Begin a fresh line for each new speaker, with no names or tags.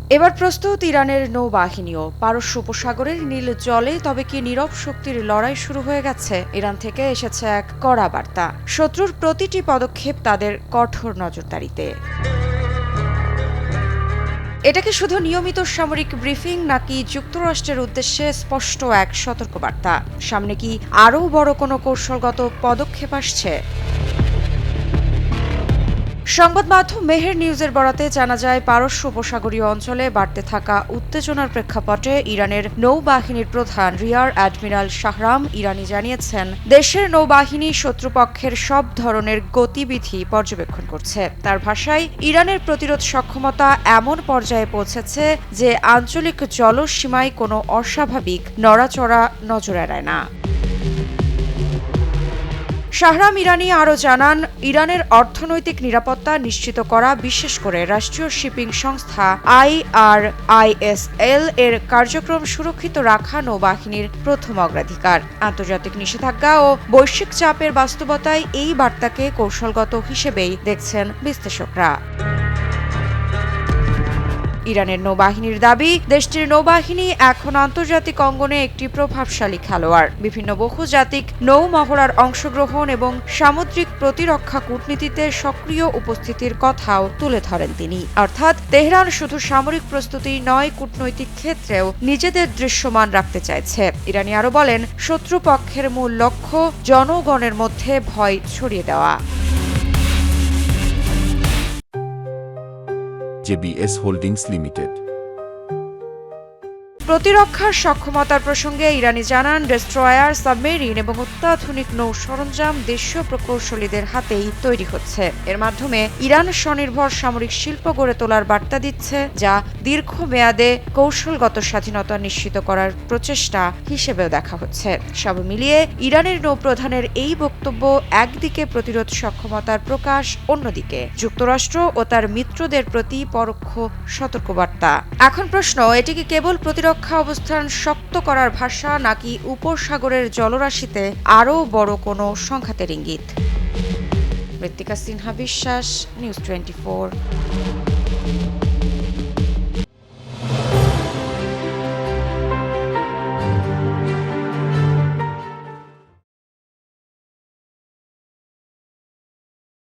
এবার প্রস্তুত ইরানের নৌবাহিনীও পারস্য উপসাগরের নীল জলে। তবে কি নীরব শক্তির লড়াই শুরু হয়ে গেছে? ইরান থেকে এসেছে এক কড়া বার্তা। শত্রুর প্রতিটি পদক্ষেপ তাদের কঠোর নজরদারিতে। এটা কি শুধু নিয়মিত সামরিক ব্রিফিং, নাকি যুক্তরাষ্ট্রের উদ্দেশ্যে স্পষ্ট এক সতর্কবার্তা? সামনে কি আরও বড় কোনো কৌশলগত পদক্ষেপ আসছে? সংবাদ মাধ্যম মেহের নিউজের বরাতে জানা যায়, পারস্য উপসাগরীয় অঞ্চলে বাড়তে থাকা উত্তেজনার প্রেক্ষাপটে ইরানের নৌবাহিনীর প্রধান রিয়ার অ্যাডমিরাল শাহরাম ইরানি জানিয়েছেন, দেশের নৌবাহিনী শত্রুপক্ষের সব ধরনের গতিবিধি পর্যবেক্ষণ করছে। তার ভাষায়, ইরানের প্রতিরোধ সক্ষমতা এমন পর্যায়ে পৌঁছেছে যে আঞ্চলিক জলসীমায় কোনো অস্বাভাবিক নড়াচড়া নজর এড়ায় না। শাহরাম ইরানি আরও জানান, ইরানের অর্থনৈতিক নিরাপত্তা নিশ্চিত করা, বিশেষ করে রাষ্ট্রীয় শিপিং সংস্থা IRISL এর কার্যক্রম সুরক্ষিত রাখা নৌবাহিনীর প্রথম অগ্রাধিকার। আন্তর্জাতিক নিষেধাজ্ঞা ও বৈশ্বিক চাপের বাস্তবতায় এই বার্তাকে কৌশলগত হিসেবেই দেখছেন বিশ্লেষকরা। ইরানের নৌবাহিনীর দাবি, দেশটির নৌবাহিনী এখন আন্তর্জাতিক অঙ্গনে একটি প্রভাবশালী খেলোয়াড়। বিভিন্ন বহুজাতিক নৌমহড়ার অংশগ্রহণ এবং সামুদ্রিক প্রতিরক্ষা কূটনীতিতে সক্রিয় উপস্থিতির কথাও তুলে ধরেন তিনি। অর্থাৎ তেহরান শুধু সামরিক প্রস্তুতি নয়, কূটনৈতিক ক্ষেত্রেও নিজেদের দৃশ্যমান রাখতে চাইছে। ইরানি আরও বলেন, শত্রুপক্ষের মূল লক্ষ্য জনগণের মধ্যে ভয় ছড়িয়ে দেওয়া।
JBS holdings limited.
প্রতিরক্ষার সক্ষমতার প্রসঙ্গে ইরানি জানান, ডেস্ট্রয়ার, সাবমেরিন এবং অত্যাধুনিক নৌ সরঞ্জাম দেশীয় প্রকৌশলীদের হাতেই তৈরি হচ্ছে। এর মাধ্যমে ইরান স্বনির্ভর সামরিক শিল্প গড়ে তোলার বার্তা দিচ্ছে, যা দীর্ঘমেয়াদে কৌশলগত স্বাধীনতা নিশ্চিত করার প্রচেষ্টা হিসেবেও দেখা হচ্ছে। সব মিলিয়ে ইরানের নৌপ্রধানের এই বক্তব্য একদিকে প্রতিরোধ সক্ষমতার প্রকাশ, অন্যদিকে যুক্তরাষ্ট্র ও তার মিত্রদের প্রতি পরোক্ষ সতর্কবার্তা। এখন প্রশ্ন, এটি কি কেবল প্রতিরক্ষা অবস্থান শক্ত করার ভাষা, নাকি উপসাগরের জলরাশিতে আরও বড় কোনো সংঘাতের ইঙ্গিত? মৃত্তিকা সিনহা বিশ্বাস, নিউজ 24।